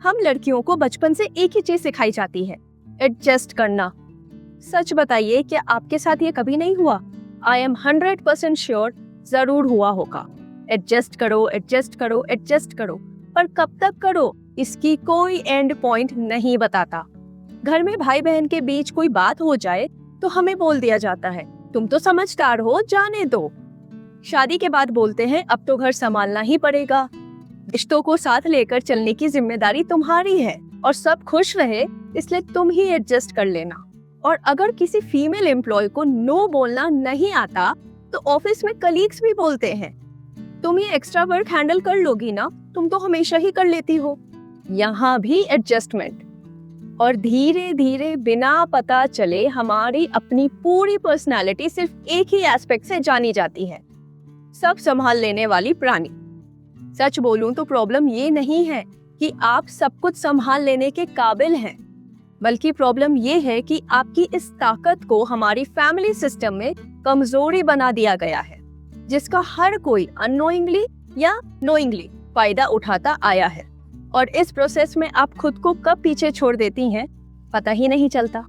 हम लड़कियों को बचपन से एक ही चीज सिखाई जाती है, एडजस्ट करना। सच बताइए, क्या आपके साथ ये कभी नहीं हुआ? आई एम 100% श्योर जरूर हुआ होगा। एडजस्ट करो, एडजस्ट करो, एडजस्ट करो, पर कब तक करो इसकी कोई एंड पॉइंट नहीं बताता। घर में भाई बहन के बीच कोई बात हो जाए तो हमें बोल दिया जाता है, तुम तो समझदार हो, जाने दो। शादी के बाद बोलते हैं, अब तो घर संभालना ही पड़ेगा। रिश्तों को साथ लेकर चलने की जिम्मेदारी तुम्हारी है और सब खुश रहे इसलिए तुम ही एडजस्ट कर लेना। और अगर किसी फीमेल एम्प्लॉय को नो बोलना नहीं आता तो ऑफिस में कलीग्स भी बोलते हैं, तुम ये एक्स्ट्रा वर्क हैंडल कर लोगी ना, तुम तो हमेशा ही कर लेती हो। यहाँ भी एडजस्टमेंट। और धीरे धीरे बिना पता चले हमारी अपनी पूरी पर्सनालिटी सिर्फ एक ही एस्पेक्ट से जानी जाती है, सब संभाल लेने वाली प्राणी। सच बोलूं तो प्रॉब्लम ये नहीं है कि आप सब कुछ संभाल लेने के काबिल हैं, बल्कि प्रॉब्लम ये है कि आपकी इस ताकत को हमारी फैमिली सिस्टम में कमजोरी बना दिया गया है, जिसका हर कोई अननोइंगली या नोइंगली फायदा उठाता आया है। और इस प्रोसेस में आप खुद को कब पीछे छोड़ देती हैं पता ही नहीं चलता।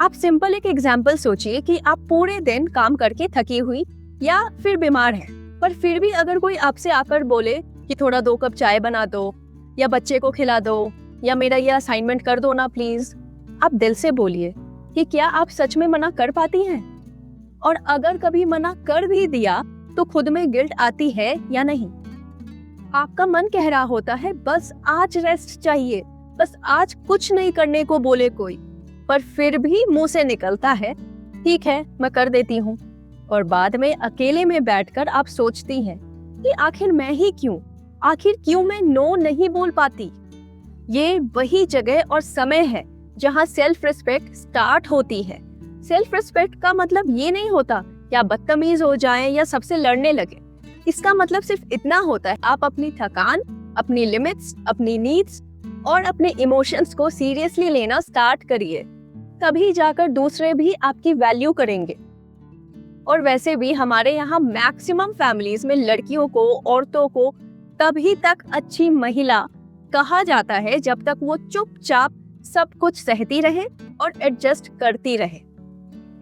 आप सिंपल एक एग्जाम्पल सोचिए कि आप पूरे दिन काम करके थकी हुई या फिर बीमार हैं, पर फिर भी अगर कोई आपसे आकर बोले कि थोड़ा 2 कप चाय बना दो या बच्चे को खिला दो या मेरा ये असाइनमेंट कर दो ना प्लीज, आप दिल से बोलिए कि क्या आप सच में मना कर पाती हैं? और अगर कभी मना कर भी दिया तो खुद में गिल्ट आती है या नहीं? आपका मन कह रहा होता है बस आज रेस्ट चाहिए, बस आज कुछ नहीं करने को बोले कोई, पर फिर भी मुंह से निकलता है ठीक है मैं कर देती हूँ। और बाद में अकेले में बैठकर आप सोचती हैं कि आखिर मैं ही क्यों, आखिर क्यों मैं नो नहीं बोल पाती। ये वही जगह और समय है जहाँ सेल्फ रिस्पेक्ट स्टार्ट होती है। सेल्फ रिस्पेक्ट का मतलब ये नहीं होता कि आप बदतमीज हो जाएं या सबसे लड़ने लगे। इसका मतलब सिर्फ इतना होता है आप अपनी थकान, अपनी लिमिट्स, अपनी नीड्स और अपने इमोशंस को सीरियसली लेना स्टार्ट करिए, तभी जाकर दूसरे भी आपकी वैल्यू करेंगे। और वैसे भी हमारे यहाँ मैक्सिमम फैमिलीज में लड़कियों को, औरतों को तभी तक अच्छी महिला कहा जाता है जब तक वो चुपचाप सब कुछ सहती रहे और एडजस्ट करती रहे।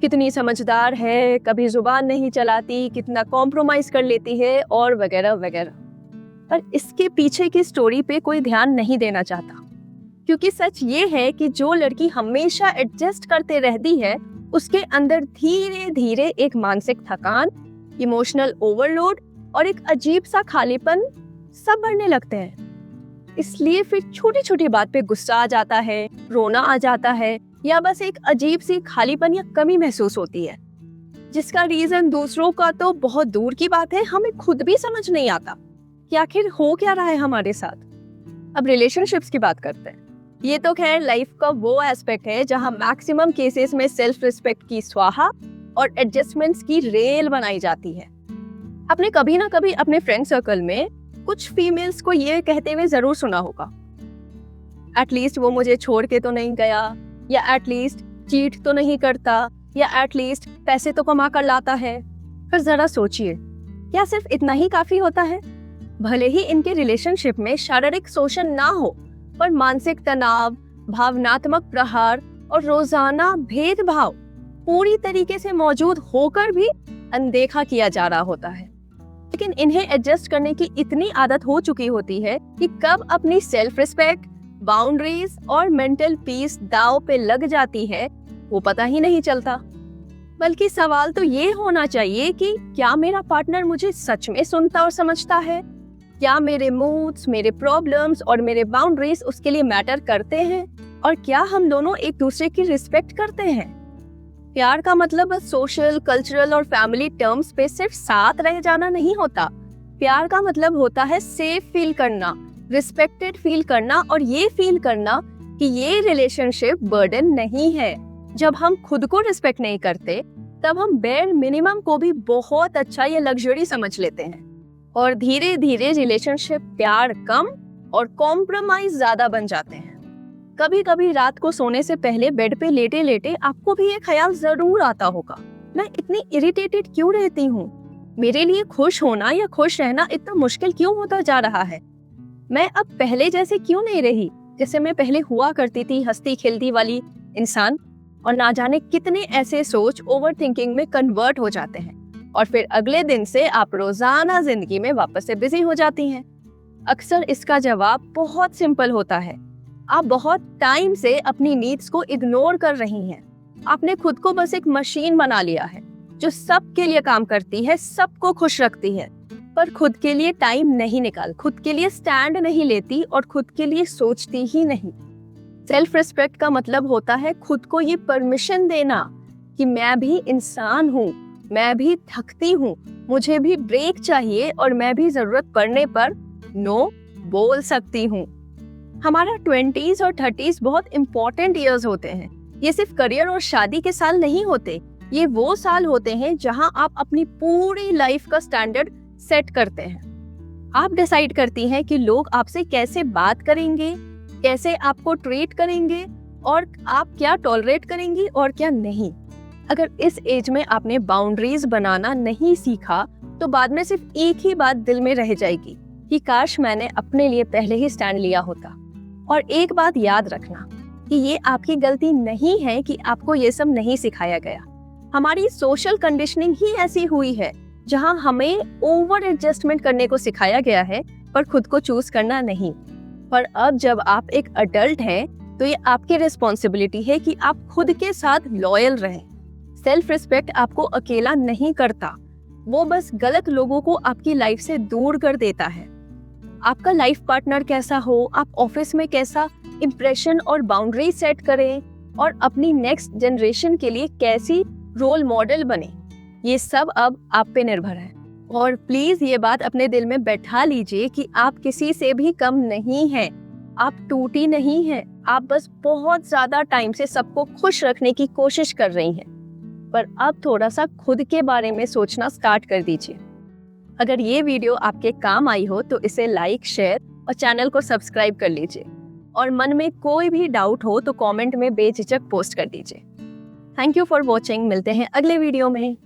कितनी समझदार है, कभी जुबान नहीं चलाती, कितना कॉम्प्रोमाइज कर लेती है और वगैरह वगैरह। पर इसके पीछे की स्टोरी पे कोई ध्यान नहीं देना चाहता, क्योंकि सच ये है कि जो लड़की हमेशा एडजस्ट करते रहती है उसके अंदर धीरे धीरे एक मानसिक थकान, इमोशनल ओवरलोड और एक अजीब सा खालीपन सब बढ़ने लगते हैं। इसलिए फिर छोटी छोटी बात पे गुस्सा आ जाता है, रोना आ जाता है या बस एक अजीब सी खालीपन या कमी महसूस होती है, जिसका रीजन दूसरों का तो बहुत दूर की बात है, हमें खुद भी समझ नहीं आता कि आखिर हो क्या रहा है हमारे साथ। अब रिलेशनशिप्स की बात करते हैं। ये तो खैर लाइफ का वो एस्पेक्ट है जहां मैक्सिमम केसेस में सेल्फ रिस्पेक्ट की स्वाहा और एडजस्टमेंट्स की रेल बनाई जाती है। आपने कभी ना कभी अपने फ्रेंड सर्कल में कुछ फीमेल्स को ये कहते हुए जरूर सुना होगा, एटलीस्ट वो मुझे छोड़ के तो नहीं गया, या एटलीस्ट चीट तो नहीं करता, या एटलीस्ट पैसे तो कमा कर लाता है। फिर जरा सोचिए, क्या सिर्फ इतना ही काफी होता है? भले ही इनके रिलेशनशिप में शारीरिक शोषण ना हो, पर मानसिक तनाव, भावनात्मक प्रहार और रोजाना भेदभाव पूरी तरीके से मौजूद होकर भी अनदेखा किया जा रहा होता है। लेकिन इन्हें एडजस्ट करने की इतनी आदत हो चुकी होती है कि कब अपनी सेल्फ रिस्पेक्ट, बाउंड्रीज और मेंटल पीस दांव पे लग जाती है वो पता ही नहीं चलता। बल्कि सवाल तो ये होना चाहिए कि क्या मेरा पार्टनर मुझे सच में सुनता और समझता है? क्या मेरे मूड्स, मेरे प्रॉब्लम्स और मेरे बाउंड्रीज उसके लिए मैटर करते हैं? और क्या हम दोनों एक दूसरे की रिस्पेक्ट करते हैं? प्यार का मतलब सोशल, कल्चरल और फैमिली टर्म्स पे सिर्फ साथ रह जाना नहीं होता। प्यार का मतलब होता है सेफ फील करना, रिस्पेक्टेड फील करना और ये फील करना कि ये रिलेशनशिप बर्डन नहीं है। जब हम खुद को रिस्पेक्ट नहीं करते तब हम बेयर मिनिमम को भी बहुत अच्छा या लग्जरी समझ लेते हैं और धीरे धीरे रिलेशनशिप प्यार कम और कॉम्प्रोमाइज ज्यादा बन जाते हैं। कभी कभी रात को सोने से पहले बेड पे लेटे लेटे आपको भी ये ख्याल जरूर आता होगा, मैं इतनी इरिटेटेड क्यों रहती हूँ? मेरे लिए खुश होना या खुश रहना इतना मुश्किल क्यों होता जा रहा है? मैं अब पहले जैसे क्यों नहीं रही? जैसे मैं पहले हुआ करती थी हंसती खेलती वाली इंसान, और ना जाने कितने ऐसे सोच ओवर थिंकिंग में कन्वर्ट हो जाते हैं और फिर अगले दिन से आप रोजाना जिंदगी में वापस से बिजी हो जाती हैं। अक्सर इसका जवाब बहुत सिंपल होता है। आप बहुत टाइम से अपनी नीड्स को इग्नोर कर रही हैं। आपने खुद को बस एक मशीन बना लिया है जो सबके लिए काम करती है, सबको खुश रखती है, पर खुद के लिए टाइम नहीं निकाल, खुद के लिए स्टैंड नहीं लेती और खुद के लिए सोचती ही नहीं। सेल्फ रिस्पेक्ट का मतलब होता है खुद को ये परमिशन देना कि मैं भी इंसान हूँ, मैं भी थकती हूँ, मुझे भी ब्रेक चाहिए और मैं भी जरूरत पड़ने पर नो बोल सकती हूँ। हमारा 20s और 30s बहुत इंपॉर्टेंट ईयर्स होते हैं। ये सिर्फ करियर और शादी के साल नहीं होते, ये वो साल होते हैं जहां आप अपनी पूरी लाइफ का स्टैंडर्ड सेट करते हैं। आप डिसाइड करती हैं कि लोग आपसे कैसे बात करेंगे, कैसे आपको ट्रीट करेंगे और आप क्या टॉलरेट करेंगी और क्या नहीं। अगर इस एज में आपने बाउंड्रीज बनाना नहीं सीखा तो बाद में सिर्फ एक ही बात दिल में रह जाएगी कि काश मैंने अपने लिए पहले ही स्टैंड लिया होता। और एक बात याद रखना कि ये आपकी गलती नहीं है कि आपको ये सब नहीं सिखाया गया। हमारी सोशल कंडीशनिंग ही ऐसी हुई है जहां हमें ओवर एडजस्टमेंट करने को सिखाया गया है पर खुद को चूज करना नहीं। पर अब जब आप एक अडल्ट हैं तो ये आपकी रिस्पॉन्सिबिलिटी है कि आप खुद के साथ लॉयल रहें। सेल्फ रिस्पेक्ट आपको अकेला नहीं करता, वो बस गलत लोगों को आपकी लाइफ से दूर कर देता है। आपका लाइफ पार्टनर कैसा हो, आप ऑफिस में कैसा इंप्रेशन और बाउंड्री सेट करें और अपनी नेक्स्ट जनरेशन के लिए कैसी रोल मॉडल बने, ये सब अब आप पे निर्भर है। और प्लीज ये बात अपने दिल में बैठा लीजिए कि आप किसी से भी कम नहीं हैं, आप टूटी नहीं हैं, आप बस बहुत ज्यादा टाइम से सबको खुश रखने की कोशिश कर रही हैं। पर अब थोड़ा सा खुद के बारे में सोचना स्टार्ट कर दीजिए। अगर ये वीडियो आपके काम आई हो तो इसे लाइक, शेयर और चैनल को सब्सक्राइब कर लीजिए। और मन में कोई भी डाउट हो तो कमेंट में बेझिझक पोस्ट कर दीजिए। Thank you for watching. मिलते हैं अगले वीडियो में।